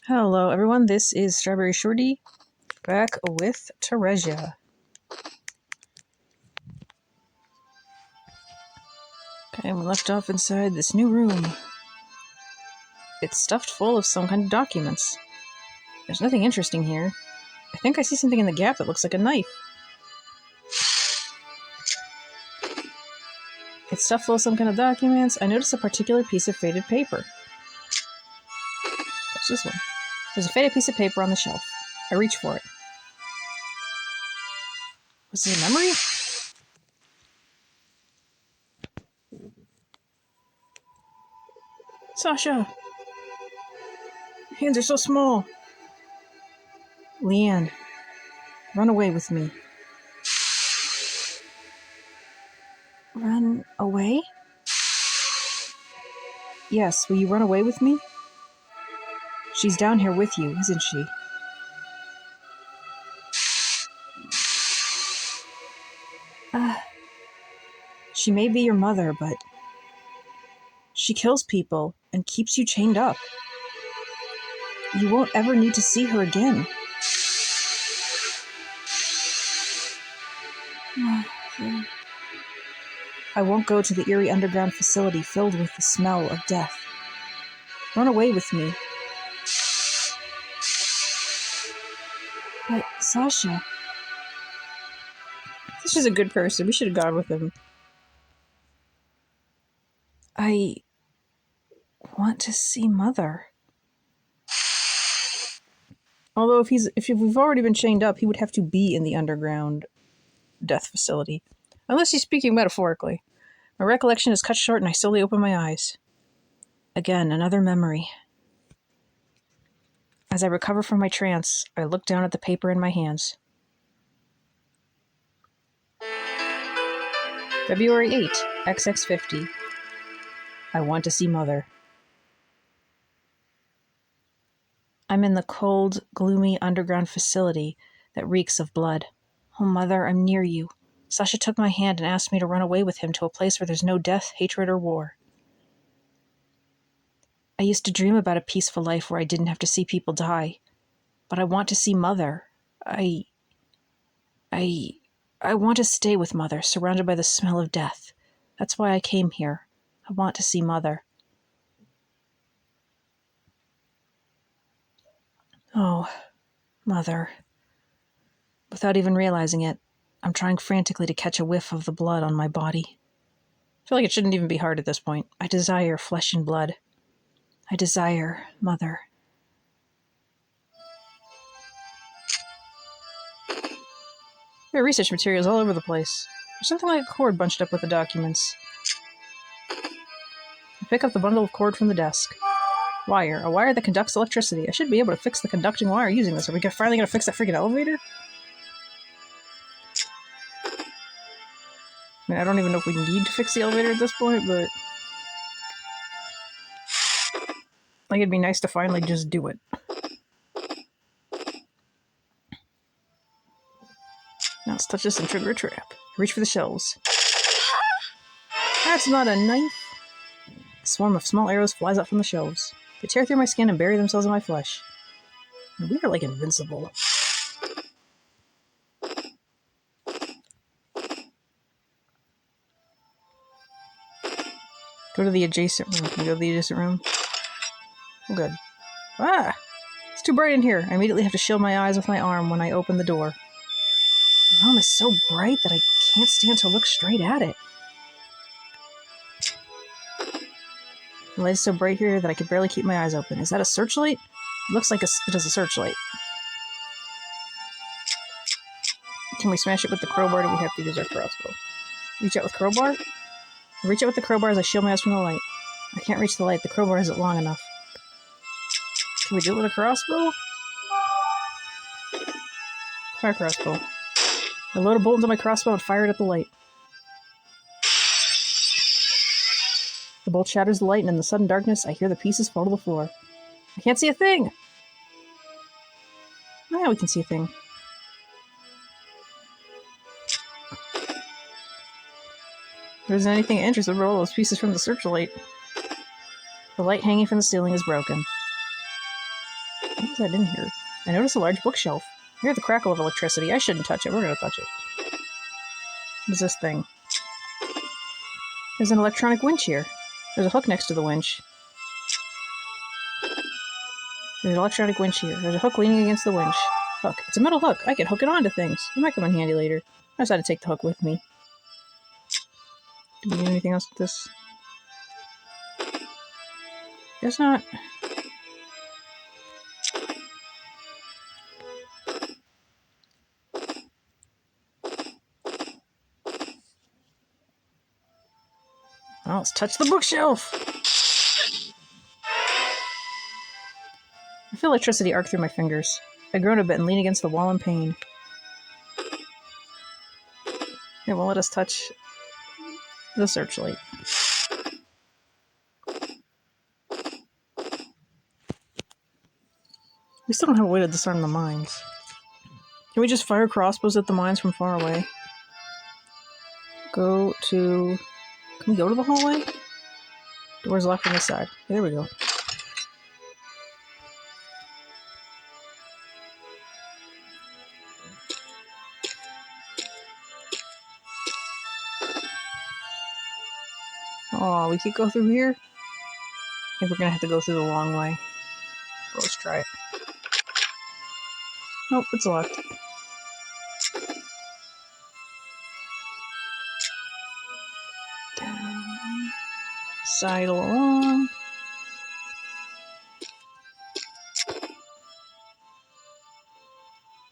Hello everyone, this is StrawberryShorty, back with Theresia. Okay, we left off inside this new room. It's stuffed full of some kind of documents. There's nothing interesting here. I think I see something in the gap that looks like a knife. It's stuffed full of some kind of documents. I notice a particular piece of faded paper. That's this one. There's a faded piece of paper on the shelf. I reach for it. Was it a memory? Sasha! Your hands are so small. Leanne, run away with me. Run away? Yes, will you run away with me? She's down here with you, isn't she? She may be your mother, but she kills people and keeps you chained up. You won't ever need to see her again. I won't go to the eerie underground facility filled with the smell of death. Run away with me. But Sasha... Sasha's a good person. We should have gone with him. I want to see Mother. Although if we've already been chained up, he would have to be in the underground death facility. Unless he's speaking metaphorically. My recollection is cut short and I slowly open my eyes. Again, another memory. As I recover from my trance, I look down at the paper in my hands. February 8, XX50. I want to see Mother. I'm in the cold, gloomy underground facility that reeks of blood. Oh, Mother, I'm near you. Sasha took my hand and asked me to run away with him to a place where there's no death, hatred, or war. I used to dream about a peaceful life where I didn't have to see people die. But I want to see Mother. I want to stay with Mother, surrounded by the smell of death. That's why I came here. I want to see Mother. Oh, Mother. Without even realizing it, I'm trying frantically to catch a whiff of the blood on my body. I feel like it shouldn't even be hard at this point. I desire flesh and blood. I desire Mother. There are research materials all over the place. There's something like a cord bunched up with the documents. I pick up the bundle of cord from the desk. Wire. A wire that conducts electricity. I should be able to fix the conducting wire using this. Are we finally going to fix that freaking elevator? I mean, I don't even know if we need to fix the elevator at this point, but... like, it'd be nice to finally just do it. Now let's touch this and trigger a trap. Reach for the shelves. That's not a knife! A swarm of small arrows flies out from the shelves. They tear through my skin and bury themselves in my flesh. And we are like invincible. Go to the adjacent room. Can we go to the adjacent room? Oh, good. Ah! It's too bright in here. I immediately have to shield my eyes with my arm when I open the door. The room is so bright that I can't stand to look straight at it. The light is so bright here that I can barely keep my eyes open. Is that a searchlight? It looks like it is a searchlight. Can we smash it with the crowbar, or do we have to use our crossbow? Reach out with crowbar? Reach out with the crowbar as I shield my eyes from the light. I can't reach the light. The crowbar isn't long enough. Can we do it with a crossbow? Fire crossbow. I load a bolt into my crossbow and fire it at the light. The bolt shatters the light, and in the sudden darkness, I hear the pieces fall to the floor. I can't see a thing! Oh, yeah, we can see a thing. If there's anything of interest, roll those pieces from the searchlight. The light hanging from the ceiling is broken. What is that in here? I noticed a large bookshelf. I hear the crackle of electricity. I shouldn't touch it. We're going to touch it. What is this thing? There's an electronic winch here. There's a hook next to the winch. There's an electronic winch here. There's a hook leaning against the winch. Hook. It's a metal hook. I can hook it onto things. It might come in handy later. I decided to take the hook with me. Do we need anything else with this? Guess not. Well, let's touch the bookshelf. I feel electricity arc through my fingers. I groan a bit and lean against the wall in pain. It won't let us touch the searchlight. We still don't have a way to disarm the mines. Can we just fire crossbows at the mines from far away? Can we go to the hallway? Door's locked on this side. There we go. Oh, we could go through here? I think we're gonna have to go through the long way. Let's try it. Nope, it's locked. Down. Sidle along.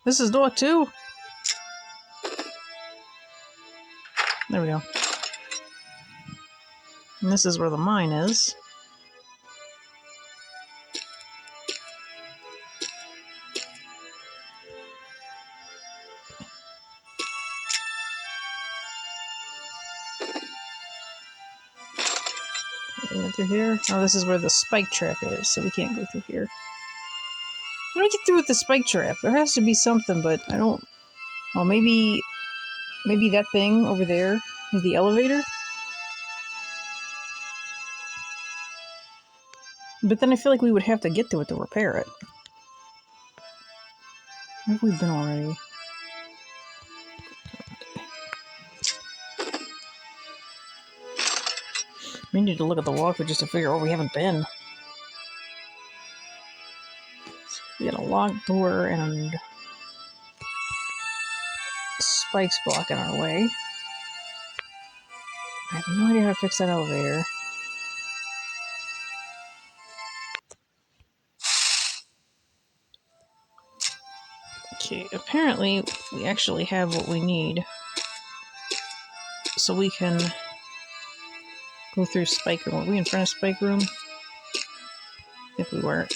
This is locked too. There we go. And this is where the mine is. We went through here. Oh, this is where the spike trap is, so we can't go through here. How do we get through with the spike trap? There has to be something, but I don't... Oh, maybe that thing over there is the elevator? But then I feel like we would have to get to it to repair it. Where have we been already? We need to look at the walkthrough just to figure out where we haven't been. We got a locked door and spikes blocking our way. I have no idea how to fix that elevator. Okay, apparently we actually have what we need. So we can go through Spike Room. Were we in front of Spike Room? I think we were.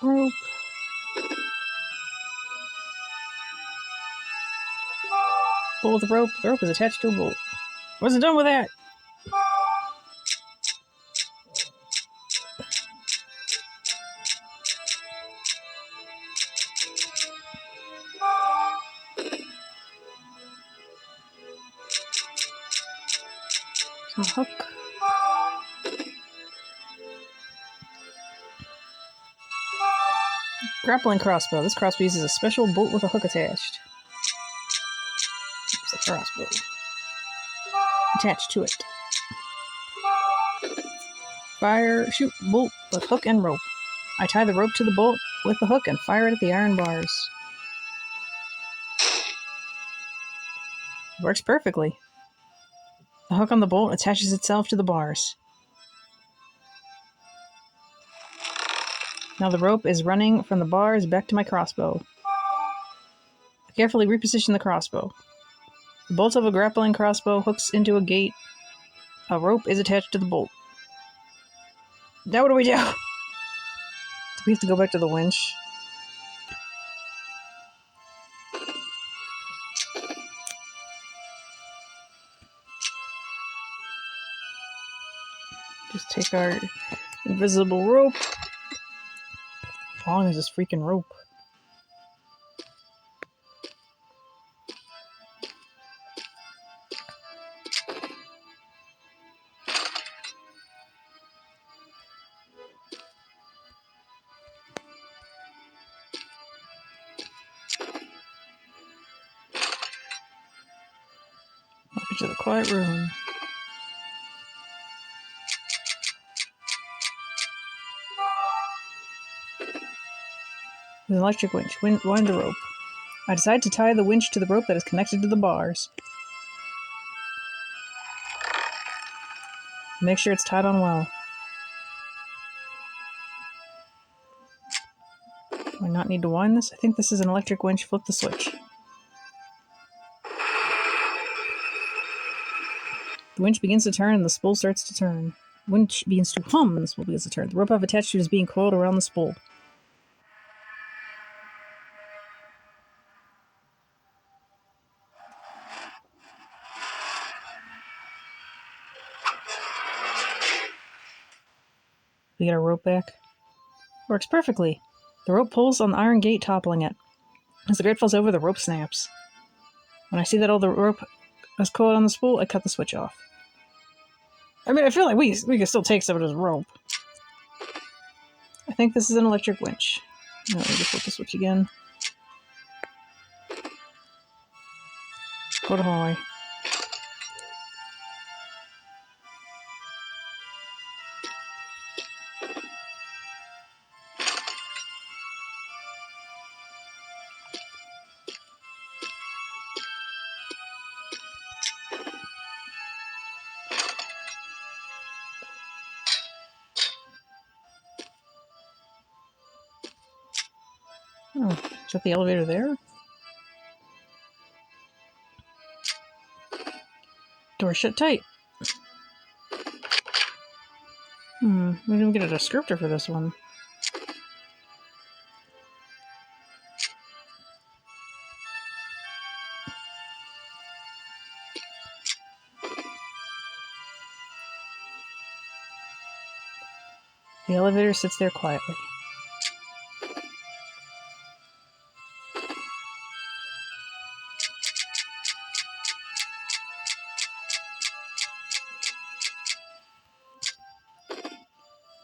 Rope. Pull the rope. The rope is attached to a bolt. Wasn't done with that. Some hook. Grappling crossbow. This crossbow uses a special bolt with a hook attached. It's a crossbow. Attached to it. Fire, shoot, bolt with hook and rope. I tie the rope to the bolt with the hook and fire it at the iron bars. Works perfectly. The hook on the bolt attaches itself to the bars. Now the rope is running from the bars back to my crossbow. I carefully reposition the crossbow. The bolt of a grappling crossbow hooks into a gate. A rope is attached to the bolt. Now what do we do? Do we have to go back to the winch? Just take our invisible rope. How long is this freaking rope? Welcome to the quiet room. There's an electric winch. Wind the rope. I decide to tie the winch to the rope that is connected to the bars. Make sure it's tied on well. Do I not need to wind this? I think this is an electric winch. Flip the switch. The winch begins to turn and the spool starts to turn. The winch begins to hum and the spool begins to turn. The rope I've attached to it is being coiled around the spool. We get our rope back. Works perfectly. The rope pulls on the iron gate, toppling it. As the grate falls over, the rope snaps. When I see that all the rope is coiled on the spool, I cut the switch off. I mean, I feel like we can still take some of this rope. I think this is an electric winch. Let me just flip the switch again. Go to hallway. Oh, is that the elevator there? Door shut tight. We didn't get a descriptor for this one. The elevator sits there quietly.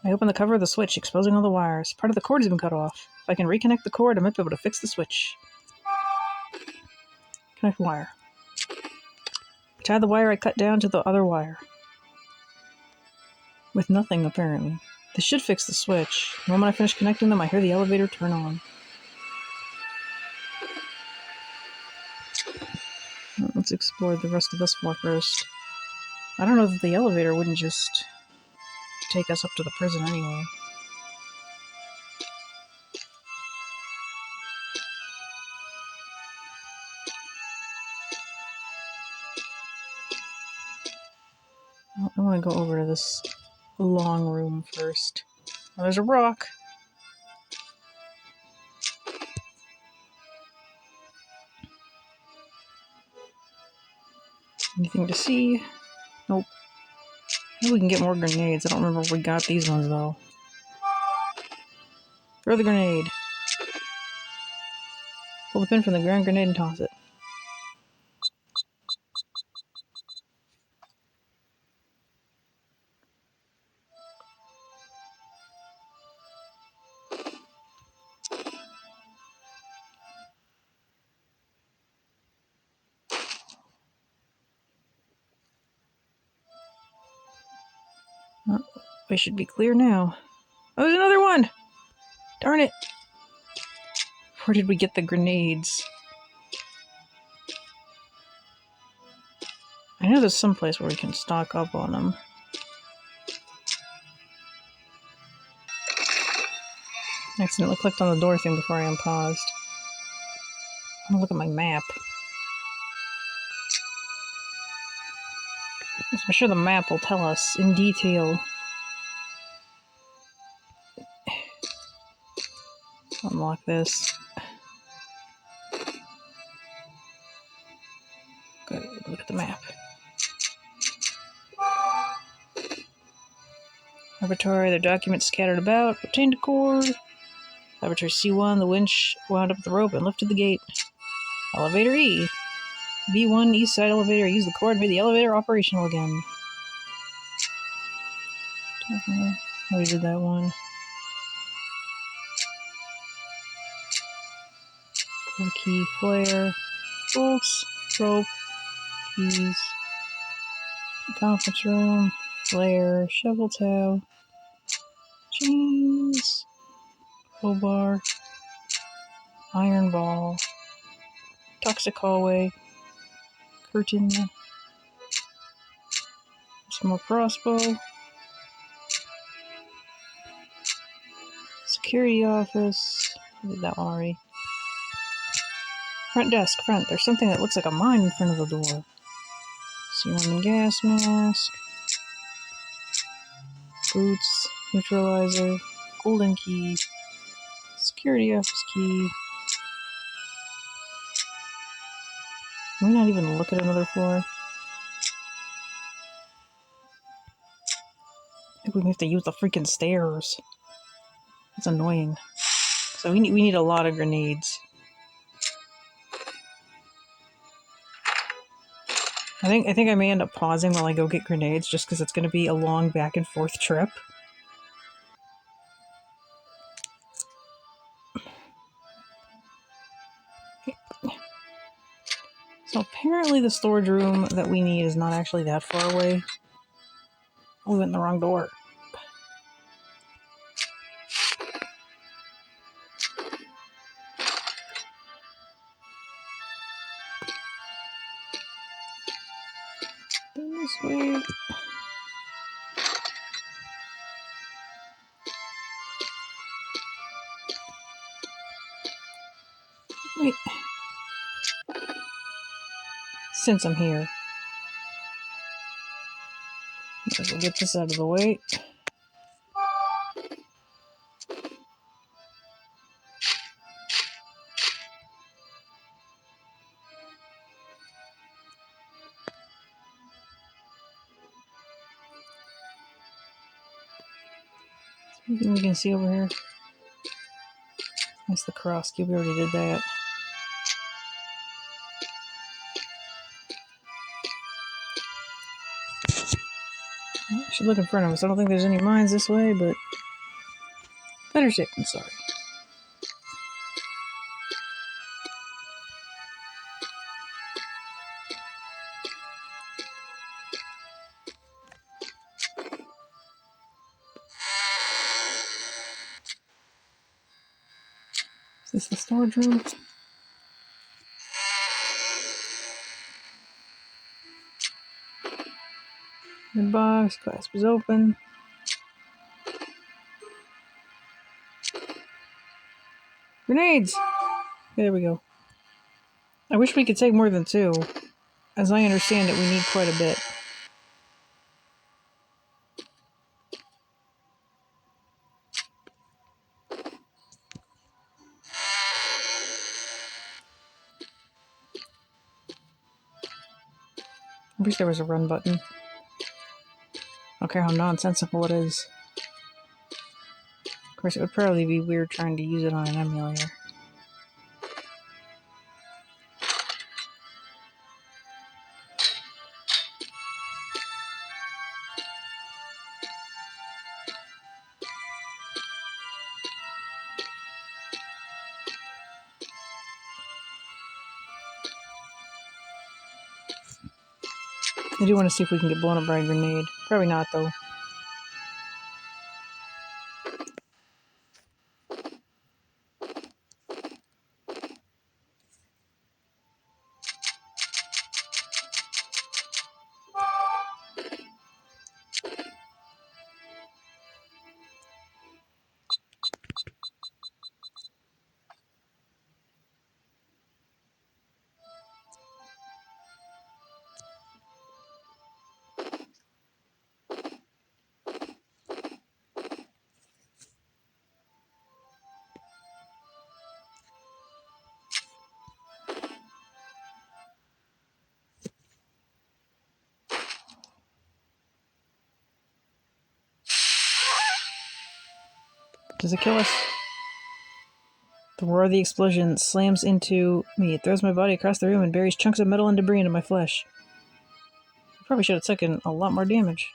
I open the cover of the switch, exposing all the wires. Part of the cord has been cut off. If I can reconnect the cord, I might be able to fix the switch. Connect wire. I tie the wire I cut down to the other wire. With nothing, apparently. This should fix the switch. The moment I finish connecting them, I hear the elevator turn on. Let's explore the rest of this floor first. I don't know that the elevator wouldn't just take us up to the prison anyway. I want to go over to this long room first. Oh, there's a rock. Anything to see? Nope. Maybe we can get more grenades. I don't remember if we got these ones, though. Throw the grenade. Pull the pin from the ground grenade and toss it. Oh, we should be clear now. Oh, there's another one! Darn it! Where did we get the grenades? I know there's some place where we can stock up on them. I accidentally clicked on the door thing before I unpaused. I'm gonna look at my map. I'm sure the map will tell us in detail. Unlock this. Good, look at the map. Laboratory, their documents scattered about. Obtained a cord. Laboratory C1, the winch wound up the rope and lifted the gate. Elevator E. B1 east side elevator. Use the cord, made the elevator operational again. Already did that one. Key, flare, bolts, rope, keys, conference room, flare, shovel tow, chains, crowbar, iron ball, toxic hallway, curtain, some more crossbow, security office. I did that one already. Front desk, front. There's something that looks like a mine in front of the door. Serum and gas mask. Boots, neutralizer, golden key, security office key. Can we not even look at another floor? I think we have to use the freaking stairs. It's annoying. So we need a lot of grenades. I think I may end up pausing while I go get grenades just because it's going to be a long back and forth trip. So apparently the storage room that we need is not actually that far away. Oh, we went in the wrong door. Then this way. Wait. Since I'm here, might as well get this out of the way. Anything we can see over here? That's the cross key. We already did that. I should look in front of us. I don't think there's any mines this way, but better safe than sorry. Is this the storage room? The box, clasp is open. Grenades! Okay, there we go. I wish we could take more than two. As I understand it, we need quite a bit. I wish there was a run button. I don't care how nonsensical it is. Of course, it would probably be weird trying to use it on an emulator. I do want to see if we can get blown up by a grenade. Probably not, though. Does it kill us? The roar of the explosion slams into me. It throws my body across the room and buries chunks of metal and debris into my flesh. I probably should have taken a lot more damage.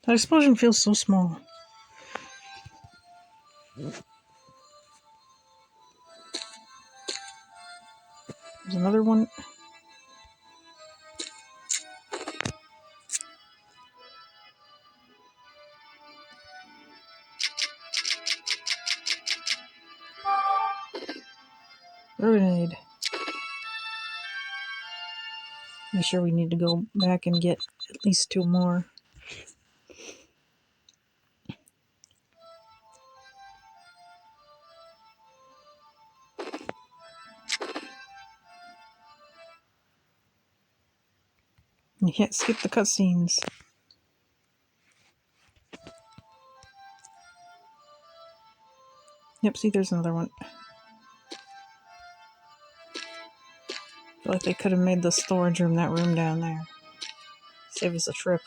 That explosion feels so small. There's another one. Grenade. Be sure we need to go back and get at least 2 more. You can't skip the cutscenes. Yep, see, there's another one. I feel like they could have made the storage room that room down there. Save us a trip.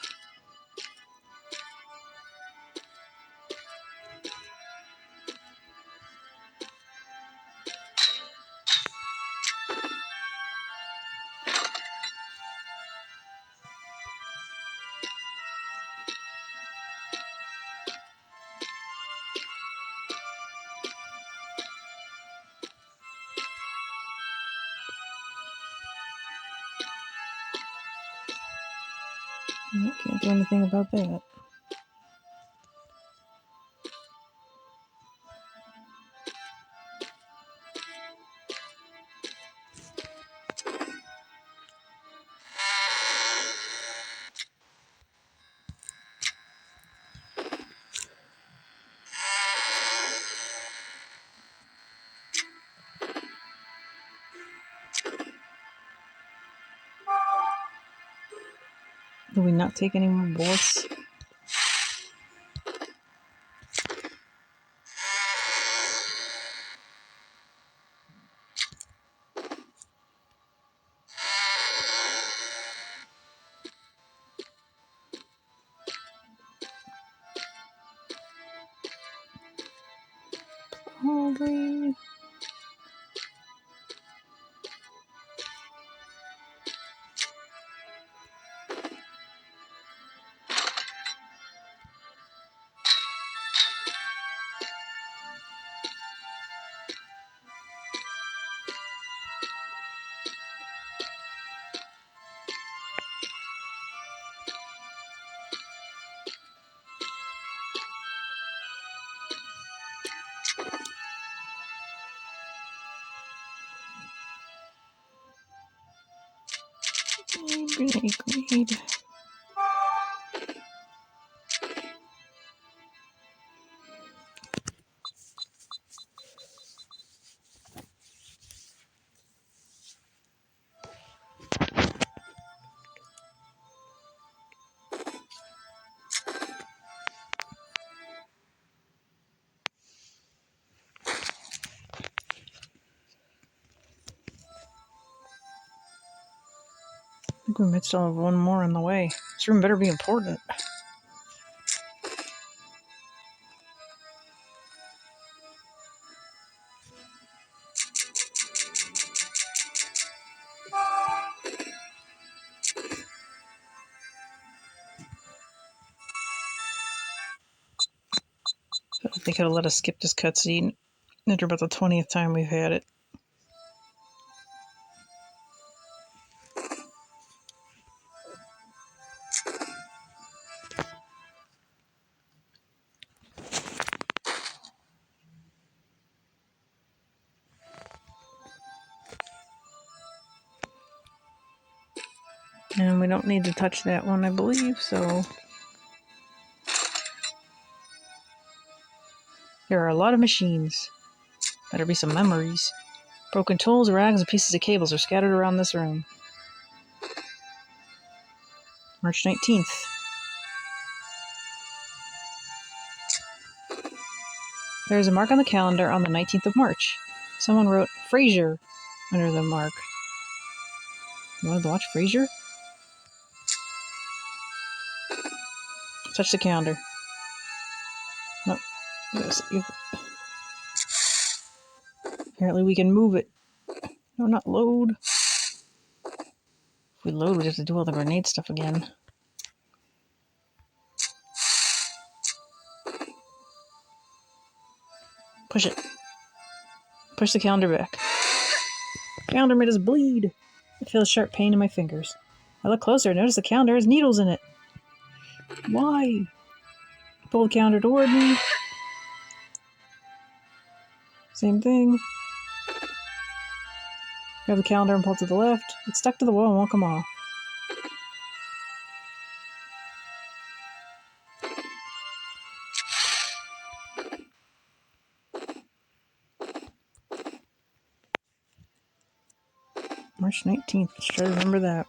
I can't do anything about that. Do we not take any more bullets? Hungry. Grenade. I think we might still have one more on the way. This room better be important. They could have let us skip this cutscene after about the 20th time we've had it. And we don't need to touch that one, I believe, so... There are a lot of machines. Better be some memories. Broken tools, rags, and pieces of cables are scattered around this room. March 19th. There is a mark on the calendar on the 19th of March. Someone wrote Frasier under the mark. You wanted to watch Frasier? Touch the calendar. Nope. Apparently we can move it. No, not load. If we load, we have to do all the grenade stuff again. Push it. Push the calendar back. Calendar made us bleed. I feel a sharp pain in my fingers. I look closer and notice the calendar has needles in it. Why? Pull the calendar toward me. Same thing. Grab the calendar and pull it to the left. It's stuck to the wall and won't come off. March 19th. Let's try to remember that.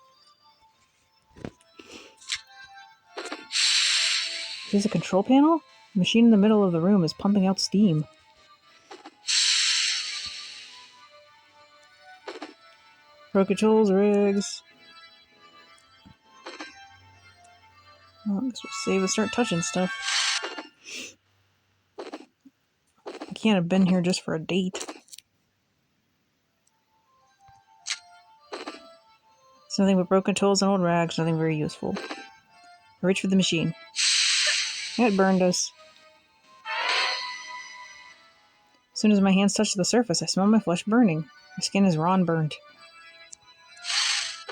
Is this a control panel? The machine in the middle of the room is pumping out steam. Broken tools, rigs. Well, I guess we'll save and start touching stuff. I can't have been here just for a date. It's nothing but broken tools and old rags, nothing very useful. I reach for the machine. It burned us. As soon as my hands touch the surface, I smell my flesh burning. My skin is raw and burnt.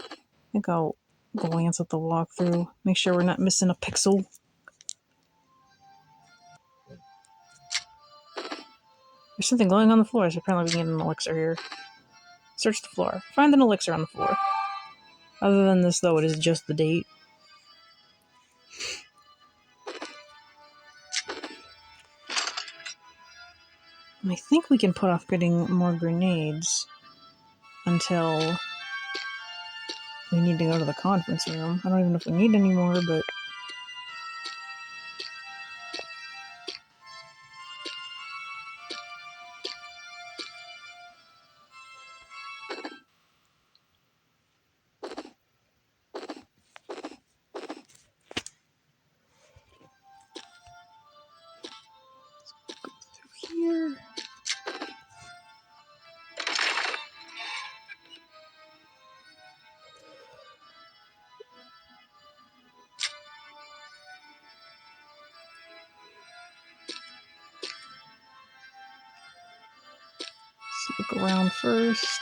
I think I'll glance at the walkthrough, make sure we're not missing a pixel. There's something glowing on the floor, so apparently we can get an elixir here. Search the floor. Find an elixir on the floor. Other than this, though, it is just the date. I think we can put off getting more grenades until we need to go to the conference room. I don't even know if we need any more, but... here. Let's look around first.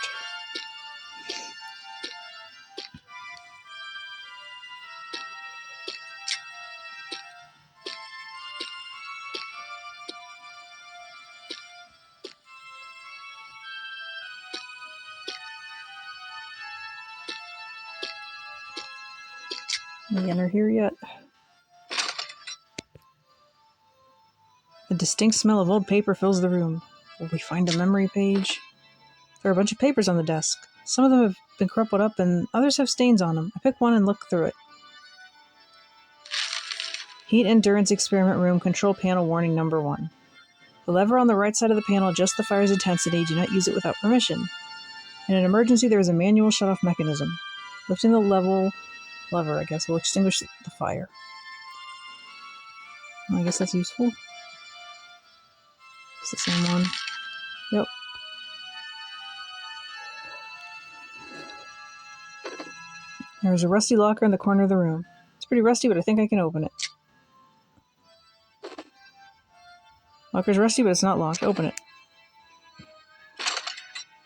We enter here yet. A distinct smell of old paper fills the room. Will we find a memory page? There are a bunch of papers on the desk. Some of them have been crumpled up and others have stains on them. I pick one and look through it. Heat endurance experiment room control panel warning number 1. The lever on the right side of the panel adjusts the fire's intensity. Do not use it without permission. In an emergency, there is a manual shut-off mechanism. Lifting the lever, I guess, will extinguish the fire. Well, I guess that's useful. It's the same one. Yep. There is a rusty locker in the corner of the room. It's pretty rusty, but I think I can open it. Locker's rusty, but it's not locked. Open it.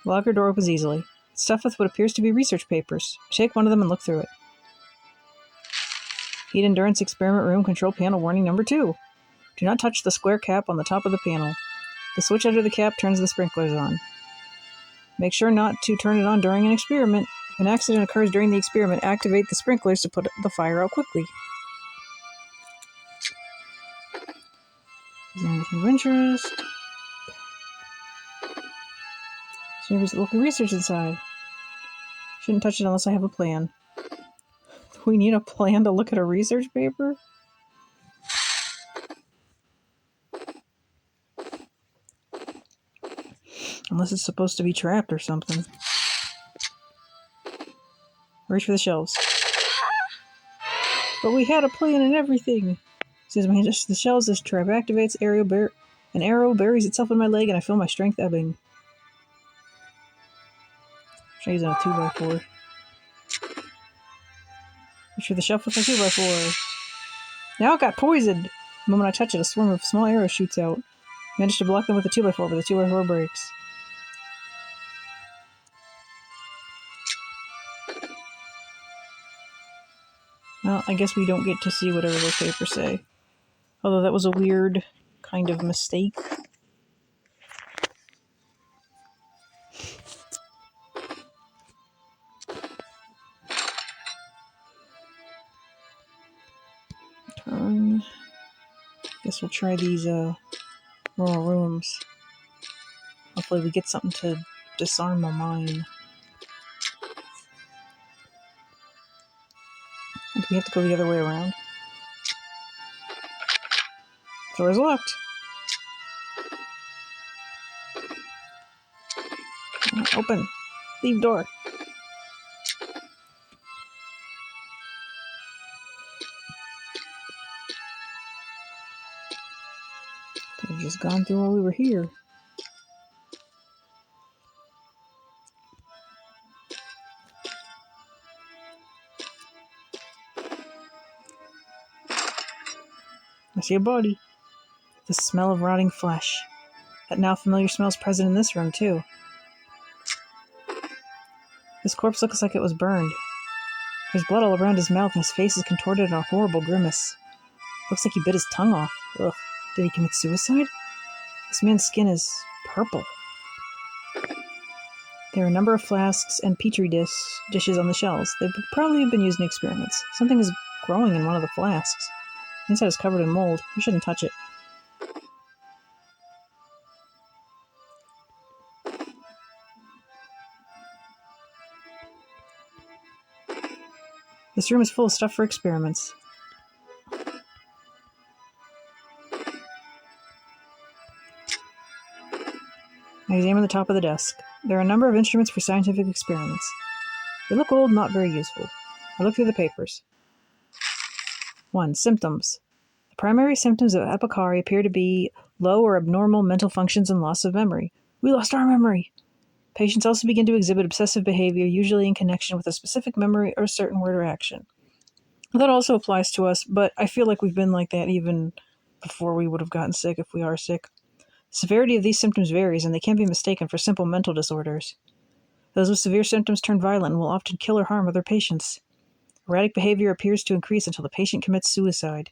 The locker door opens easily. It's stuffed with what appears to be research papers. I take one of them and look through it. Heat endurance experiment room control panel warning number 2. Do not touch the square cap on the top of the panel. The switch under the cap turns the sprinklers on. Make sure not to turn it on during an experiment. If an accident occurs during the experiment, activate the sprinklers to put the fire out quickly. Is there anything of interest? There's local research inside. Shouldn't touch it unless I have a plan. Do we need a plan to look at a research paper? Unless it's supposed to be trapped or something. Reach for the shelves. But we had a plan and everything. Says my just the shelves. This trap activates. An arrow buries itself in my leg, and I feel my strength ebbing. Should I use it on a 2x4? Reach for the shelf with a 2x4. Now it got poisoned. The moment I touch it, a swarm of small arrows shoots out. Managed to block them with a 2x4, but the 2x4 breaks. Well, I guess we don't get to see whatever those papers say. Although that was a weird kind of mistake. Turn. Guess we'll try these rural rooms. Hopefully we get something to disarm my mind. Do we have to go the other way around? Door's locked. Open. Leave door. Could have just gone through while we were here. I see a body. The smell of rotting flesh. That now familiar smell is present in this room, too. This corpse looks like it was burned. There's blood all around his mouth, and his face is contorted in a horrible grimace. Looks like he bit his tongue off. Ugh. Did he commit suicide? This man's skin is purple. There are a number of flasks and petri dishes on the shelves. They probably have been used in experiments. Something is growing in one of the flasks. The inside is covered in mold. We shouldn't touch it. This room is full of stuff for experiments. I examine the top of the desk. There are a number of instruments for scientific experiments. They look old, not very useful. I look through the papers. 1. Symptoms. The primary symptoms of epicari appear to be low or abnormal mental functions and loss of memory. We lost our memory! Patients also begin to exhibit obsessive behavior, usually in connection with a specific memory or a certain word or action. That also applies to us, but I feel like we've been like that even before we would have gotten sick, if we are sick. The severity of these symptoms varies, and they can be mistaken for simple mental disorders. Those with severe symptoms turn violent and will often kill or harm other patients. Erratic behavior appears to increase until the patient commits suicide.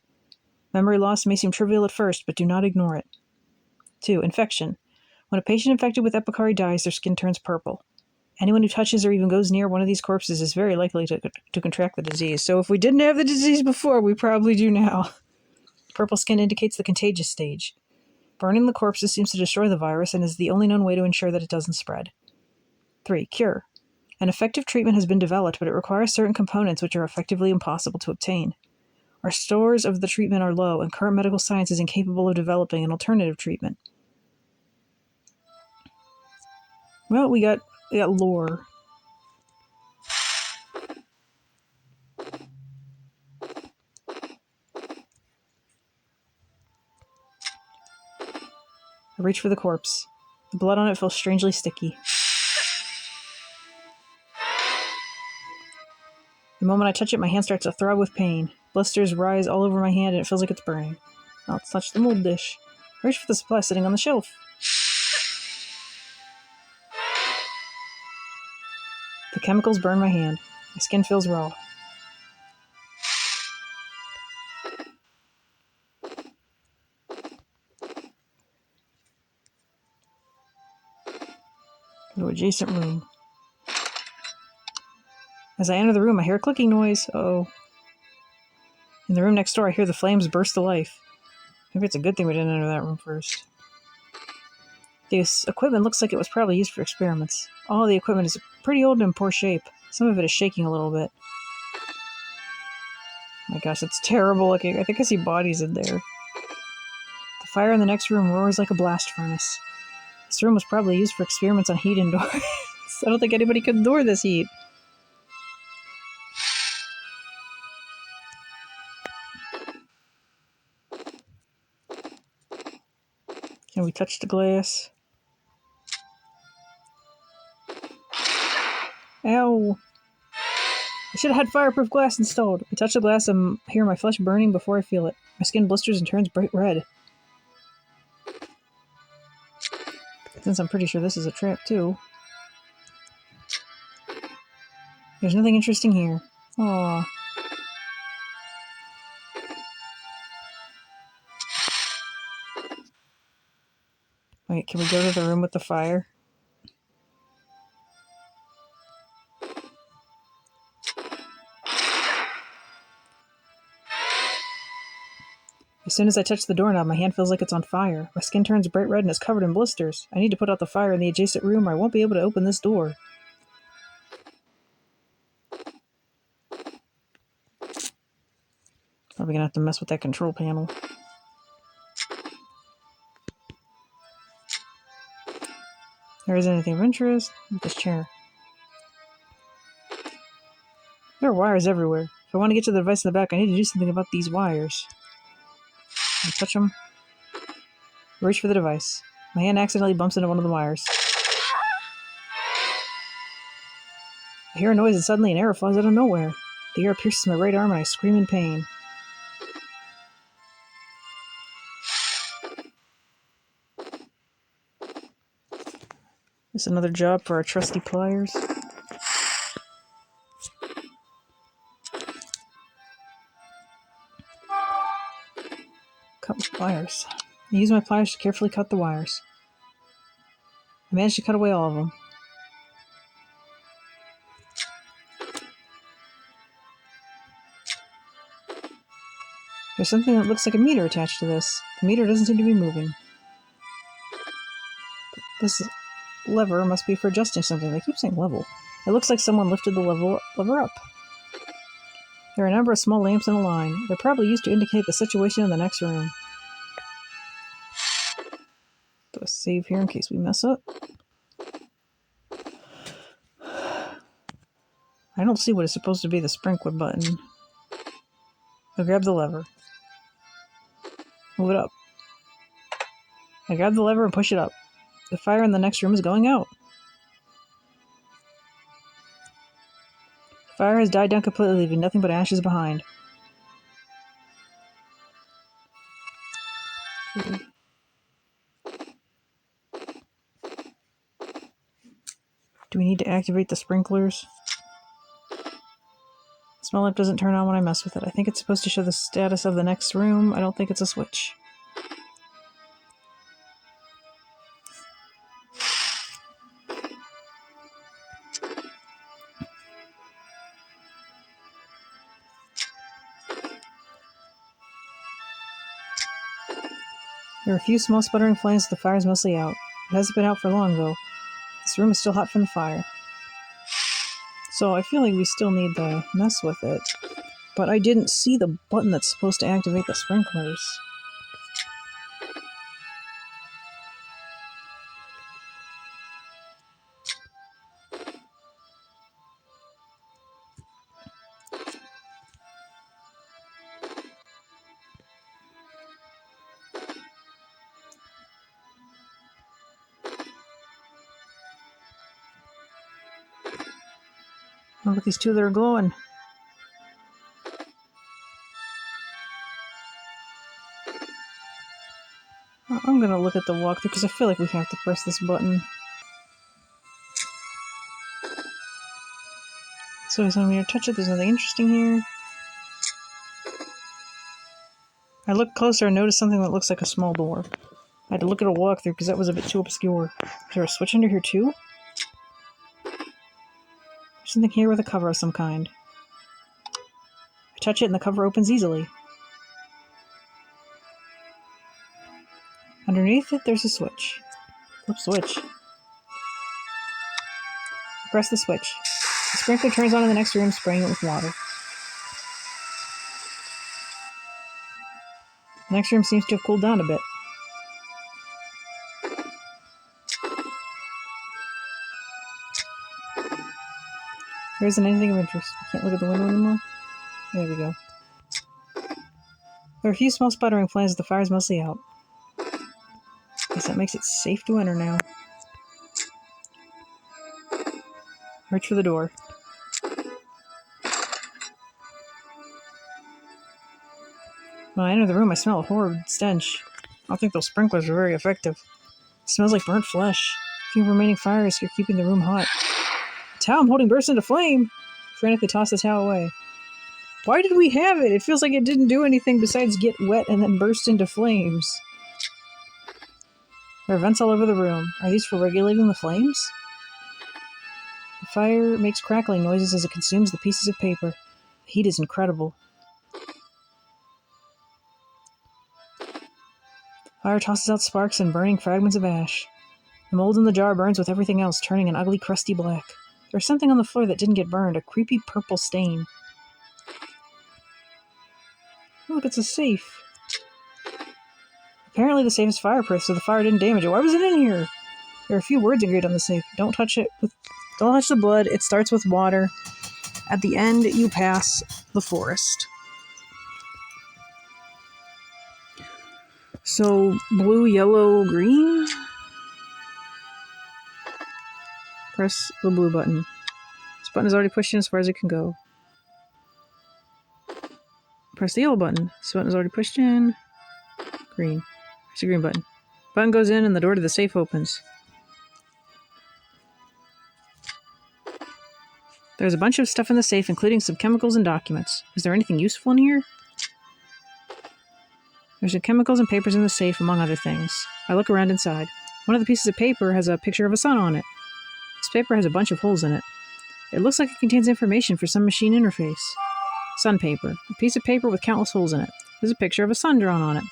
Memory loss may seem trivial at first, but do not ignore it. 2. Infection. When a patient infected with epicari dies, their skin turns purple. Anyone who touches or even goes near one of these corpses is very likely to contract the disease. So if we didn't have the disease before, we probably do now. Purple skin indicates the contagious stage. Burning the corpses seems to destroy the virus and is the only known way to ensure that it doesn't spread. 3. Cure. An effective treatment has been developed, but it requires certain components which are effectively impossible to obtain. Our stores of the treatment are low, and current medical science is incapable of developing an alternative treatment. Well, we got lore. I reach for the corpse. The blood on it feels strangely sticky. The moment I touch it, my hand starts to throb with pain. Blisters rise all over my hand, and it feels like it's burning. Now let's touch the mold dish. I reach for the supply sitting on the shelf. The chemicals burn my hand. My skin feels raw. Go to adjacent room. As I enter the room, I hear a clicking noise. Uh-oh. In the room next door, I hear the flames burst to life. Maybe it's a good thing we didn't enter that room first. This equipment looks like it was probably used for experiments. All the equipment is pretty old and in poor shape. Some of it is shaking a little bit. Oh my gosh, it's terrible looking. I think I see bodies in there. The fire in the next room roars like a blast furnace. This room was probably used for experiments on heat indoors. I don't think anybody could endure this heat. Can we touch the glass? Ow! I should have had fireproof glass installed. I touch the glass and hear my flesh burning before I feel it. My skin blisters and turns bright red. Since I'm pretty sure this is a trap, too. There's nothing interesting here. Aww. Wait, can we go to the room with the fire? As soon as I touch the doorknob, my hand feels like it's on fire. My skin turns bright red and is covered in blisters. I need to put out the fire in the adjacent room or I won't be able to open this door. Probably gonna have to mess with that control panel. There isn't anything of interest with this chair. There are wires everywhere. If I want to get to the device in the back, I need to do something about these wires. I touch them. Reach for the device. My hand accidentally bumps into one of the wires. I hear a noise and suddenly an arrow flies out of nowhere. The arrow pierces my right arm and I scream in pain. This is another job for our trusty pliers. Cut with wires. I use my pliers to carefully cut the wires. I managed to cut away all of them. There's something that looks like a meter attached to this. The meter doesn't seem to be moving. This lever must be for adjusting something. They keep saying level. It looks like someone lifted the lever up. There are a number of small lamps in a line. They're probably used to indicate the situation in the next room. Do a save here in case we mess up. I don't see what is supposed to be the sprinkler button. I grab the lever. Move it up. I grab the lever and push it up. The fire in the next room is going out. The fire has died down completely, leaving nothing but ashes behind. Do we need to activate the sprinklers? The small lamp doesn't turn on when I mess with it. I think it's supposed to show the status of the next room. I don't think it's a switch. There are a few small sputtering flames, but the fire is mostly out. It hasn't been out for long, though. This room is still hot from the fire. So I feel like we still need to mess with it. But I didn't see the button that's supposed to activate the sprinklers. Look at these two that are glowing. I'm gonna look at the walkthrough because I feel like we have to press this button. So he's telling me to touch it. There's nothing interesting here. I looked closer and noticed something that looks like a small door. I had to look at a walkthrough because that was a bit too obscure. Is there a switch under here too? There's something here with a cover of some kind. I touch it and the cover opens easily. Underneath it, there's a switch. Flip switch. Press the switch. The sprinkler turns on in the next room, spraying it with water. The next room seems to have cooled down a bit. There isn't anything of interest. I can't look at the window anymore. There we go. There are a few small sputtering flames, the fire's mostly out. Guess that makes it safe to enter now. Reach for the door. When I enter the room, I smell a horrid stench. I don't think those sprinklers are very effective. It smells like burnt flesh. A few remaining fires are keeping the room hot. The towel I'm holding bursts into flame. I frantically toss the towel away. Why did we have it? It feels like it didn't do anything besides get wet and then burst into flames. There are vents all over the room. Are these for regulating the flames? The fire makes crackling noises as it consumes the pieces of paper. The heat is incredible. Fire tosses out sparks and burning fragments of ash. The mold in the jar burns with everything else, turning an ugly, crusty black. There's something on the floor that didn't get burned, a creepy purple stain. Look, it's a safe. Apparently the safe is fireproof, so the fire didn't damage it. Why was it in here? There are a few words engraved on the safe. Don't touch the blood. It starts with water. At the end, you pass the forest. So, blue, yellow, green? Press the blue button. This button is already pushed in as far as it can go. Press the yellow button. This button is already pushed in. Green. Press the green button. Button goes in and the door to the safe opens. There's a bunch of stuff in the safe, including some chemicals and documents. Is there anything useful in here? There's some chemicals and papers in the safe, among other things. I look around inside. One of the pieces of paper has a picture of a sun on it. This paper has a bunch of holes in it. It looks like it contains information for some machine interface. Sun paper. A piece of paper with countless holes in it. There's a picture of a sun drawn on it.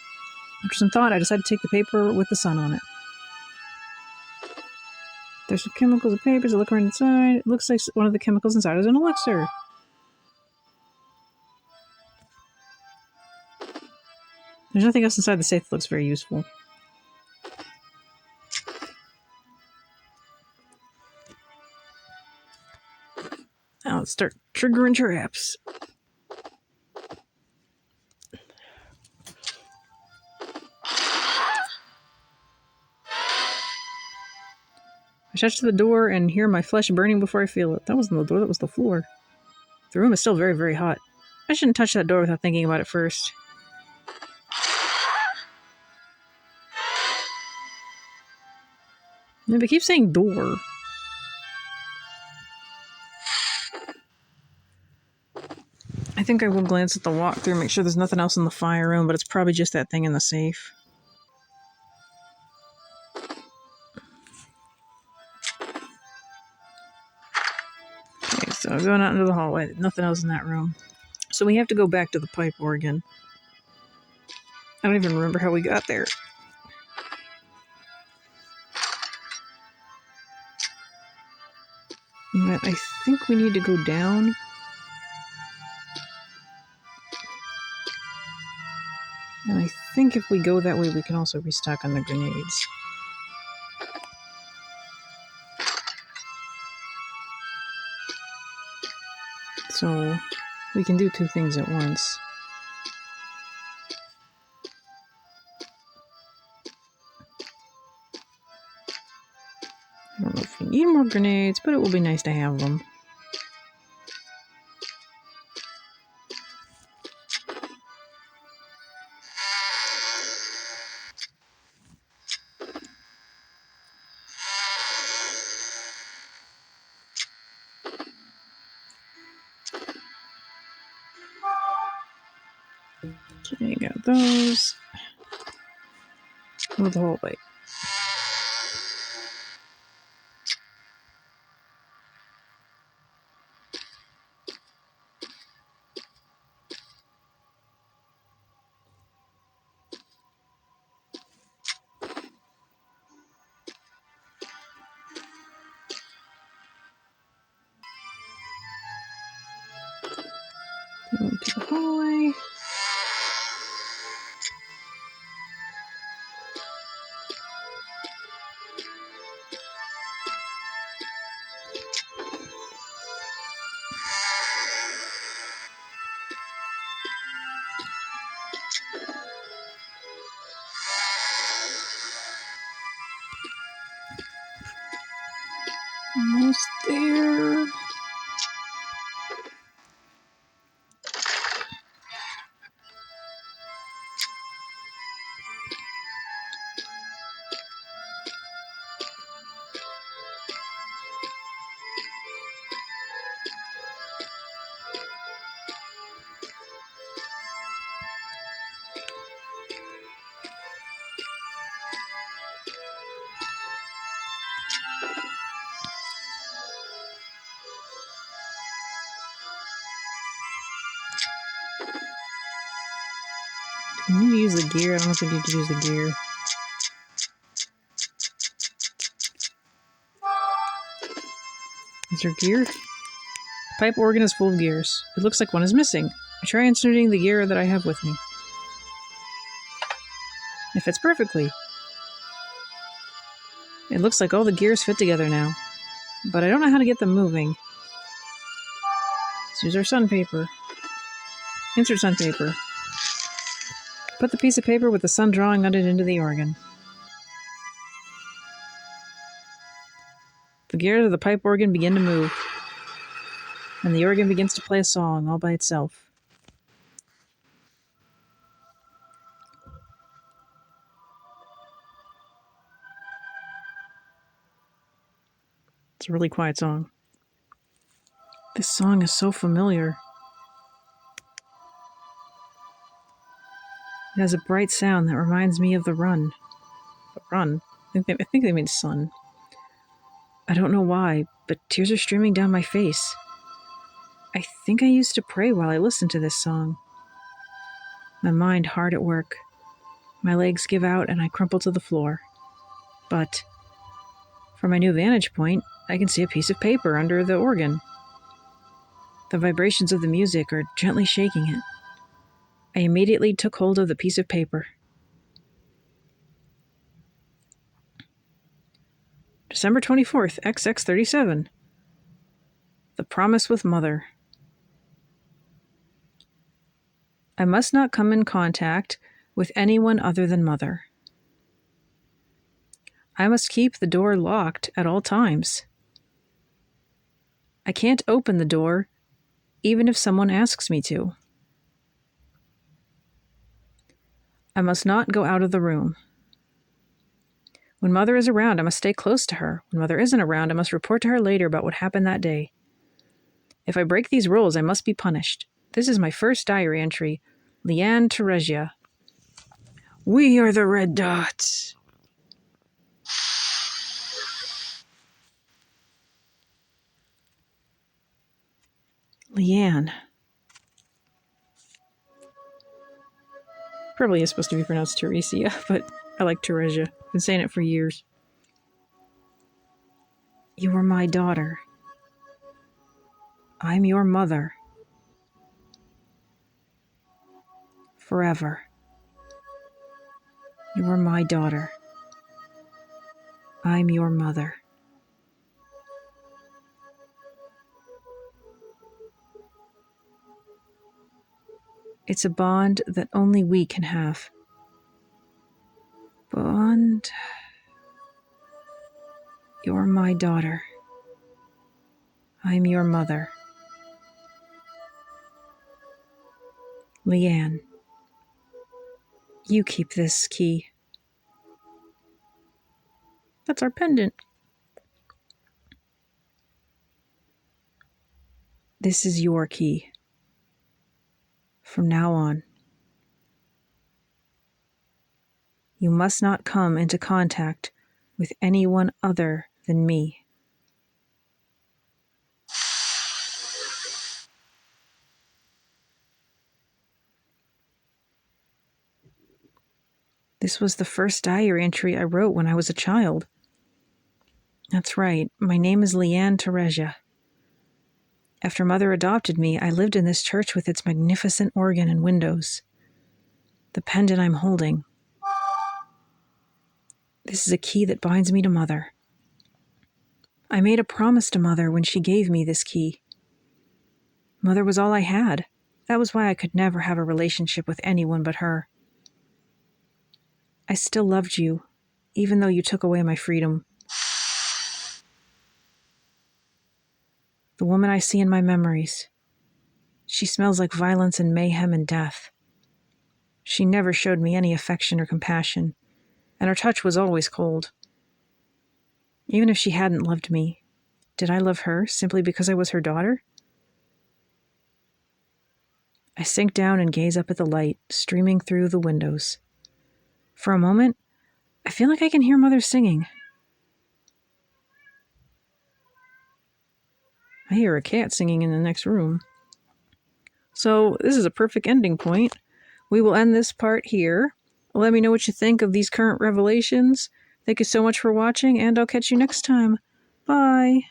After some thought, I decided to take the paper with the sun on it. There's some chemicals and papers. I look around inside. It looks like one of the chemicals inside is an elixir. There's nothing else inside the safe that looks very useful. Now let's start triggering traps. I touch the door and hear my flesh burning before I feel it. That wasn't the door, that was the floor. The room is still very, very hot. I shouldn't touch that door without thinking about it first. If I keep saying door. I think I will glance at the walkthrough, make sure there's nothing else in the fire room, but it's probably just that thing in the safe. Okay, so I'm going out into the hallway. Nothing else in that room. So we have to go back to the pipe organ. I don't even remember how we got there. But I think we need to go down. And I think if we go that way, we can also restock on the grenades. So we can do two things at once. I don't know if we need more grenades, but it will be nice to have them. Okay, got those. Move the whole way. Move to the hallway. Do we need to use the gear? I don't know if we need to use the gear. Is there gear? The pipe organ is full of gears. It looks like one is missing. I try inserting the gear that I have with me. It fits perfectly. It looks like all the gears fit together now, but I don't know how to get them moving. Let's use our sandpaper. Insert sandpaper. Put the piece of paper with the sun drawing on it into the organ. The gears of the pipe organ begin to move, and the organ begins to play a song all by itself. It's a really quiet song. This song is so familiar. It has a bright sound that reminds me of the run. The run? I think they mean sun. I don't know why, but tears are streaming down my face. I think I used to pray while I listened to this song. My mind hard at work. My legs give out and I crumple to the floor. But from my new vantage point, I can see a piece of paper under the organ. The vibrations of the music are gently shaking it. I immediately took hold of the piece of paper. December 24th, XX37. The Promise with Mother. I must not come in contact with anyone other than Mother. I must keep the door locked at all times. I can't open the door, even if someone asks me to. I must not go out of the room. When Mother is around, I must stay close to her. When Mother isn't around, I must report to her later about what happened that day. If I break these rules, I must be punished. This is my first diary entry. Leanne Theresia. We are the red dots. Leanne. Probably is supposed to be pronounced Theresia, but I like Theresia. I've been saying it for years. You are my daughter. I'm your mother. Forever. You are my daughter. I'm your mother. It's a bond that only we can have. Bond. You're my daughter. I'm your mother. Leanne. You keep this key. That's our pendant. This is your key. From now on, you must not come into contact with anyone other than me. This was the first diary entry I wrote when I was a child. That's right, my name is Leanne Theresia. After Mother adopted me, I lived in this church with its magnificent organ and windows. The pendant I'm holding. This is a key that binds me to Mother. I made a promise to Mother when she gave me this key. Mother was all I had. That was why I could never have a relationship with anyone but her. I still loved you, even though you took away my freedom. The woman I see in my memories. She smells like violence and mayhem and death. She never showed me any affection or compassion, and her touch was always cold. Even if she hadn't loved me, did I love her simply because I was her daughter? I sink down and gaze up at the light streaming through the windows. For a moment, I feel like I can hear Mother singing. I hear a cat singing in the next room. So this is a perfect ending point. We will end this part here. Let me know what you think of these current revelations. Thank you so much for watching, and I'll catch you next time. Bye!